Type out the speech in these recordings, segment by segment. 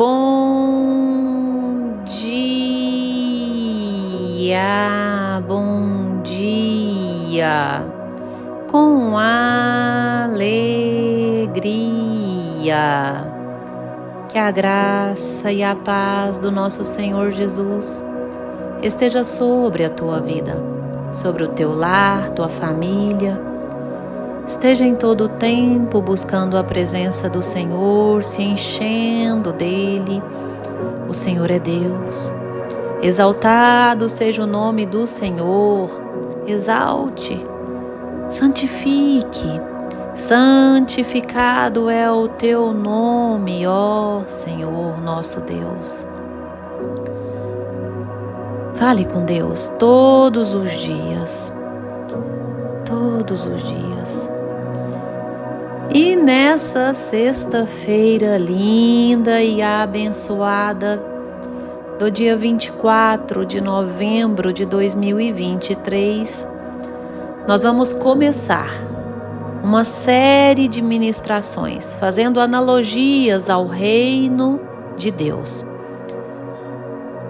Bom dia, com alegria. Que a graça e a paz do nosso Senhor Jesus esteja sobre a tua vida, sobre o teu lar, tua família. Esteja em todo o tempo buscando a presença do Senhor, se enchendo dele. O Senhor é Deus. Exaltado seja o nome do Senhor. Exalte, santifique. Santificado é o teu nome, ó Senhor, nosso Deus. Fale com Deus todos os dias. Todos os dias. E nessa sexta-feira linda e abençoada do dia 24 de novembro de 2023, nós vamos começar uma série de ministrações fazendo analogias ao reino de Deus.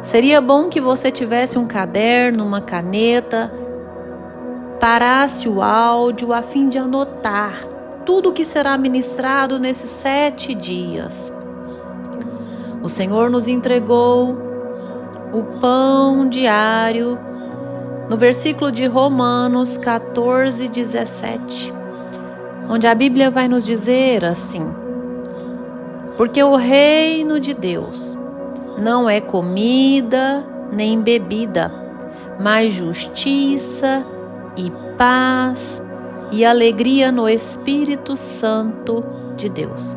Seria bom que você tivesse um caderno, uma caneta, parasse o áudio a fim de anotar tudo o que será ministrado nesses 7 dias. O Senhor nos entregou o pão diário no versículo de Romanos 14:17, onde a Bíblia vai nos dizer assim: porque o reino de Deus não é comida nem bebida, mas justiça e paz e alegria no Espírito Santo de Deus.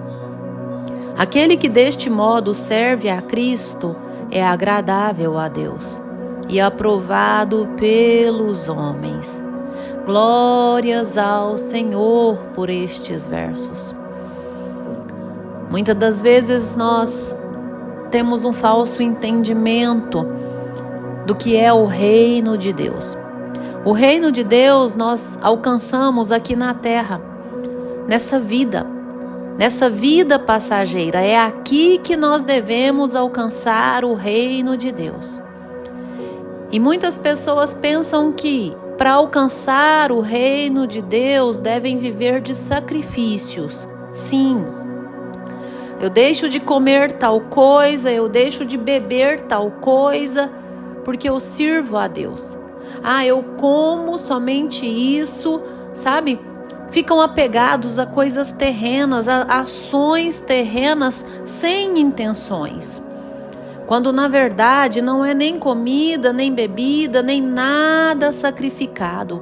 Aquele que deste modo serve a Cristo é agradável a Deus e aprovado pelos homens. Glórias ao Senhor por estes versos. Muitas das vezes nós temos um falso entendimento do que é o reino de Deus. O reino de Deus nós alcançamos aqui na terra, nessa vida passageira. É aqui que nós devemos alcançar o reino de Deus. E muitas pessoas pensam que para alcançar o reino de Deus devem viver de sacrifícios. Sim, eu deixo de comer tal coisa, eu deixo de beber tal coisa, porque eu sirvo a Deus. Eu como somente isso, sabe? Ficam apegados a coisas terrenas, a ações terrenas sem intenções. Quando na verdade não é nem comida, nem bebida, nem nada sacrificado,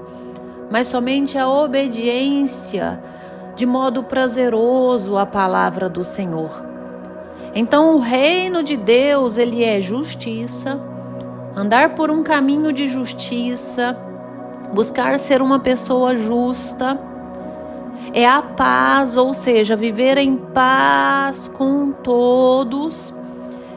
mas somente a obediência de modo prazeroso à palavra do Senhor. Então o reino de Deus, ele é justiça, andar por um caminho de justiça, buscar ser uma pessoa justa, é a paz, ou seja, viver em paz com todos.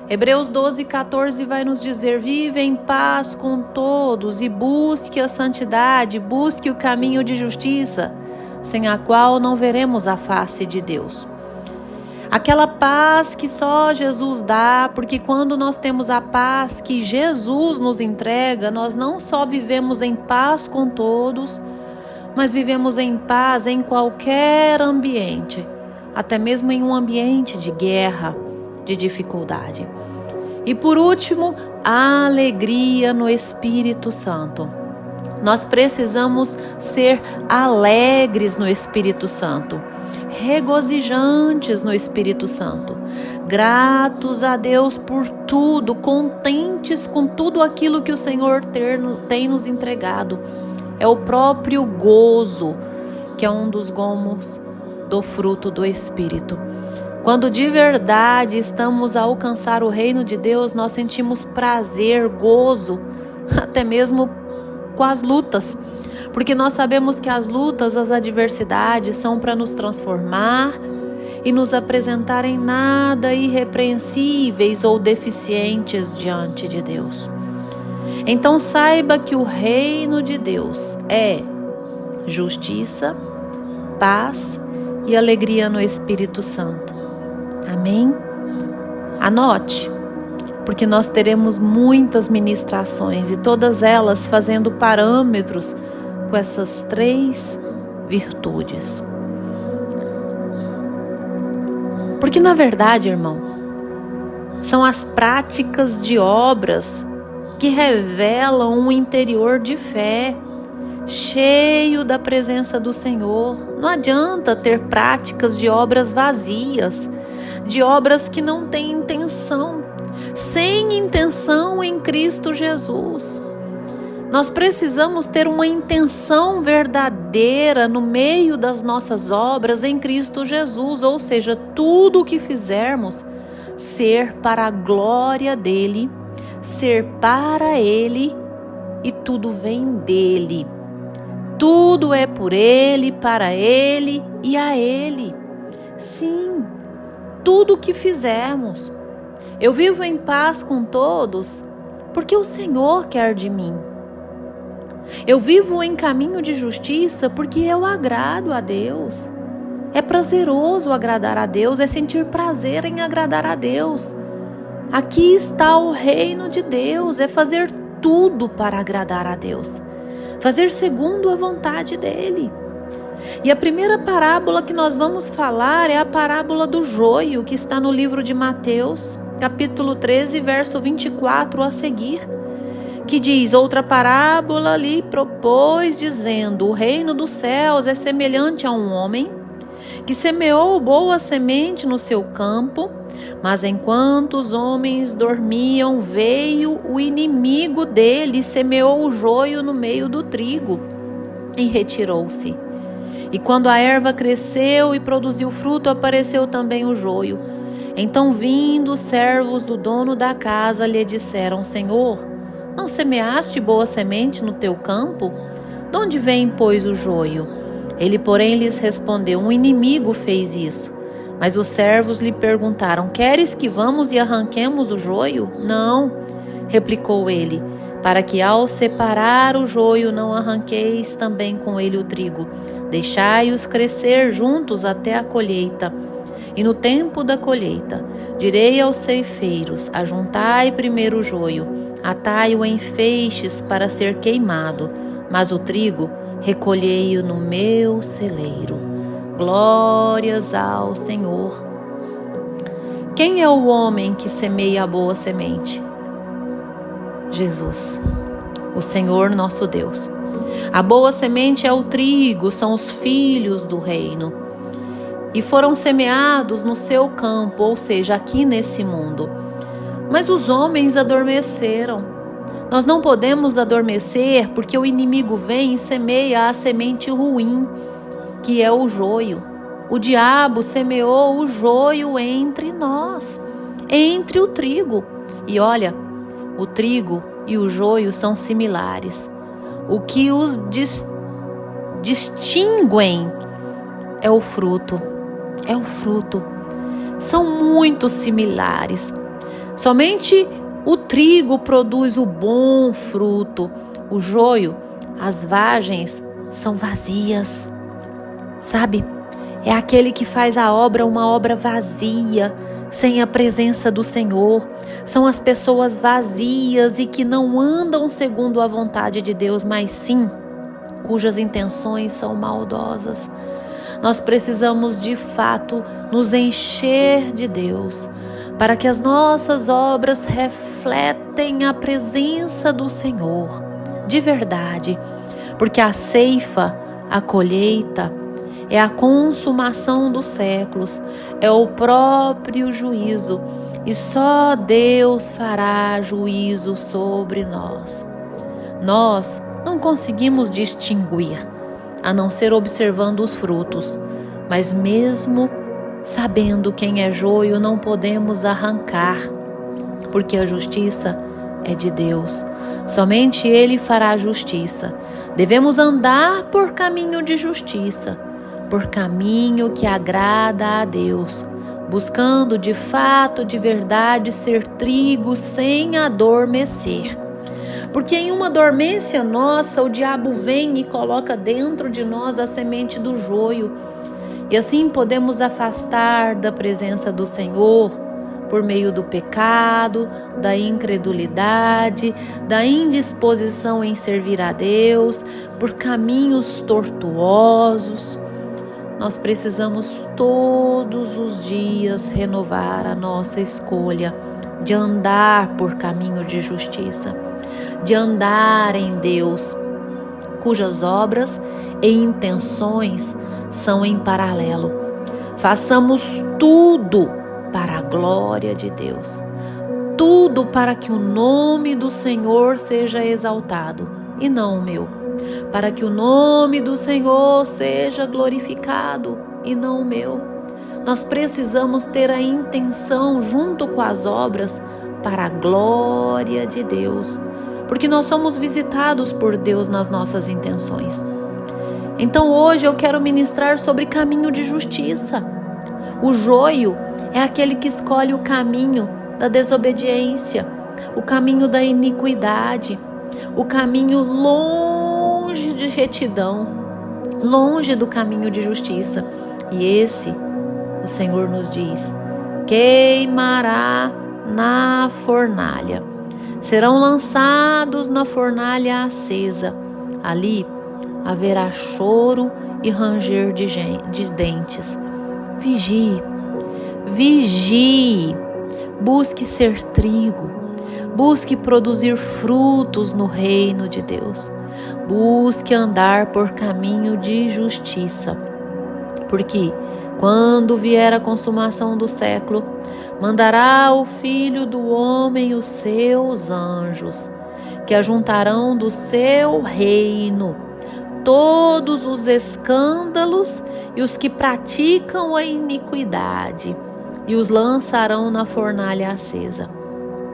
Hebreus 12:14 vai nos dizer: vive em paz com todos e busque a santidade, busque o caminho de justiça, sem a qual não veremos a face de Deus. Aquela paz que só Jesus dá, porque quando nós temos a paz que Jesus nos entrega, nós não só vivemos em paz com todos, mas vivemos em paz em qualquer ambiente, até mesmo em um ambiente de guerra, de dificuldade. E por último, a alegria no Espírito Santo. Nós precisamos ser alegres no Espírito Santo, regozijantes no Espírito Santo, gratos a Deus por tudo, contentes com tudo aquilo que o Senhor tem nos entregado. É o próprio gozo, que é um dos gomos do fruto do Espírito. Quando de verdade estamos a alcançar o reino de Deus, nós sentimos prazer, gozo, até mesmo com as lutas. Porque nós sabemos que as lutas, as adversidades são para nos transformar e nos apresentar em nada irrepreensíveis ou deficientes diante de Deus. Então saiba que o reino de Deus é justiça, paz e alegria no Espírito Santo. Amém? Anote, porque nós teremos muitas ministrações e todas elas fazendo parâmetros com essas 3 virtudes. Porque na verdade, irmão, são as práticas de obras que revelam um interior de fé, cheio da presença do Senhor. Não adianta ter práticas de obras vazias, de obras que não têm intenção, sem intenção em Cristo Jesus. Nós precisamos ter uma intenção verdadeira no meio das nossas obras em Cristo Jesus, ou seja, tudo o que fizermos ser para a glória dele, ser para ele, e tudo vem dele. Tudo é por ele, para ele e a ele. Sim, tudo o que fizermos. Eu vivo em paz com todos porque o Senhor quer de mim. Eu vivo em caminho de justiça porque eu agrado a Deus. É prazeroso agradar a Deus, é sentir prazer em agradar a Deus. Aqui está o reino de Deus, é fazer tudo para agradar a Deus. Fazer segundo a vontade dele. E a primeira parábola que nós vamos falar é a parábola do joio, que está no livro de Mateus, capítulo 13, verso 24 a seguir, que diz: outra parábola lhe propôs, dizendo: o reino dos céus é semelhante a um homem que semeou boa semente no seu campo, mas enquanto os homens dormiam, veio o inimigo dele e semeou o joio no meio do trigo e retirou-se. E quando a erva cresceu e produziu fruto, apareceu também o joio. Então, vindo os servos do dono da casa, lhe disseram: Senhor, não semeaste boa semente no teu campo? De onde vem, pois, o joio? Ele, porém, lhes respondeu: um inimigo fez isso. Mas os servos lhe perguntaram: queres que vamos e arranquemos o joio? Não, replicou ele, para que ao separar o joio não arranqueis também com ele o trigo. Deixai-os crescer juntos até a colheita. E no tempo da colheita, direi aos ceifeiros: ajuntai primeiro o joio, atai-o em feixes para ser queimado, mas o trigo recolhei-o no meu celeiro. Glórias ao Senhor. Quem é o homem que semeia a boa semente? Jesus, o Senhor nosso Deus. A boa semente é o trigo, são os filhos do reino. E foram semeados no seu campo, ou seja, aqui nesse mundo. Mas os homens adormeceram. Nós não podemos adormecer porque o inimigo vem e semeia a semente ruim, que é o joio. O diabo semeou o joio entre nós, entre o trigo. E olha, o trigo e o joio são similares. O que os distinguem é o fruto. É o fruto. São muito similares. Somente o trigo produz o bom fruto. O joio, as vagens são vazias. Sabe? É aquele que faz a obra uma obra vazia, sem a presença do Senhor. São as pessoas vazias e que não andam segundo a vontade de Deus, mas sim, cujas intenções são maldosas. Nós precisamos de fato nos encher de Deus, para que as nossas obras refletem a presença do Senhor, de verdade, porque a ceifa, a colheita, é a consumação dos séculos, é o próprio juízo, e só Deus fará juízo sobre nós. Nós não conseguimos distinguir, a não ser observando os frutos, mas mesmo sabendo quem é joio, não podemos arrancar, porque a justiça é de Deus. Somente Ele fará justiça. Devemos andar por caminho de justiça, por caminho que agrada a Deus, buscando de fato, de verdade, ser trigo sem adormecer. Porque em uma dormência nossa, o diabo vem e coloca dentro de nós a semente do joio. E assim podemos afastar da presença do Senhor, por meio do pecado, da incredulidade, da indisposição em servir a Deus, por caminhos tortuosos. Nós precisamos todos os dias renovar a nossa escolha de andar por caminho de justiça, de andar em Deus, cujas obras e intenções são em paralelo. Façamos tudo para a glória de Deus, tudo para que o nome do Senhor seja exaltado e não o meu, para que o nome do Senhor seja glorificado e não o meu. Nós precisamos ter a intenção junto com as obras para a glória de Deus, porque nós somos visitados por Deus nas nossas intenções. Então hoje eu quero ministrar sobre caminho de justiça. O joio é aquele que escolhe o caminho da desobediência, o caminho da iniquidade, o caminho longe de retidão, longe do caminho de justiça. E esse, o Senhor nos diz, queimará na fornalha. Serão lançados na fornalha acesa. Ali haverá choro e ranger de dentes. Vigie, vigie, busque ser trigo, busque produzir frutos no reino de Deus, busque andar por caminho de justiça, porque quando vier a consumação do século, mandará o Filho do Homem os seus anjos, que ajuntarão do seu reino todos os escândalos e os que praticam a iniquidade, e os lançarão na fornalha acesa.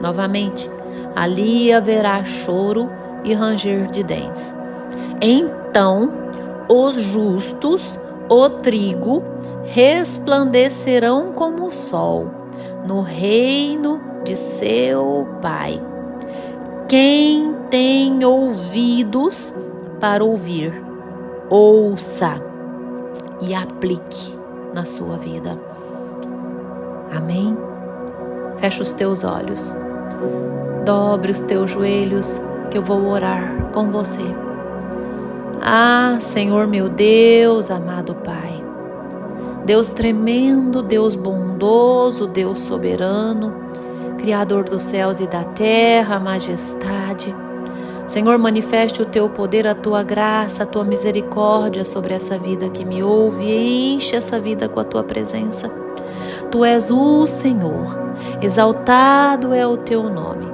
Novamente, ali haverá choro e ranger de dentes. Então, os justos, o trigo, resplandecerão como o sol no reino de seu Pai. Quem tem ouvidos para ouvir, ouça e aplique na sua vida. Amém? Fecha os teus olhos, dobre os teus joelhos, que eu vou orar com você. Ah, Senhor meu Deus, amado Pai, Deus tremendo, Deus bondoso, Deus soberano, Criador dos céus e da terra, majestade. Senhor, manifeste o teu poder, a tua graça, a tua misericórdia sobre essa vida que me ouve e enche essa vida com a tua presença. Tu és o Senhor, exaltado é o teu nome,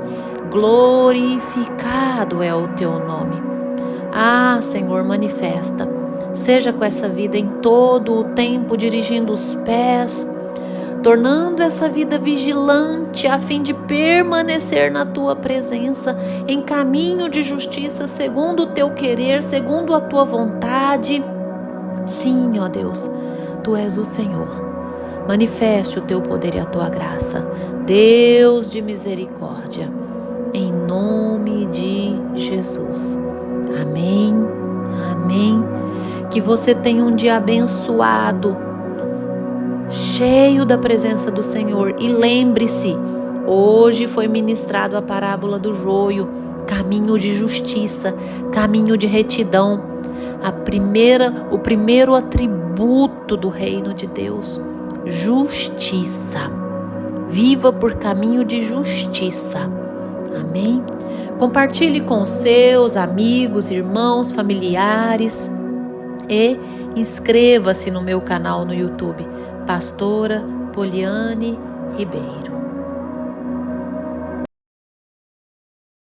glorificado é o teu nome. Ah, Senhor, manifesta, seja com essa vida em todo o tempo, dirigindo os pés, tornando essa vida vigilante a fim de permanecer na tua presença, em caminho de justiça, segundo o teu querer, segundo a tua vontade. Sim, ó Deus, tu és o Senhor. Manifeste o teu poder e a tua graça, Deus de misericórdia, em nome de Jesus. Amém, amém. Que você tenha um dia abençoado, cheio da presença do Senhor. E lembre-se, hoje foi ministrado a parábola do joio, caminho de justiça, caminho de retidão, o primeiro atributo do reino de Deus, justiça. Viva por caminho de justiça. Amém? Compartilhe com seus amigos, irmãos, familiares e inscreva-se no meu canal no YouTube, Pastora Poliane Ribeiro.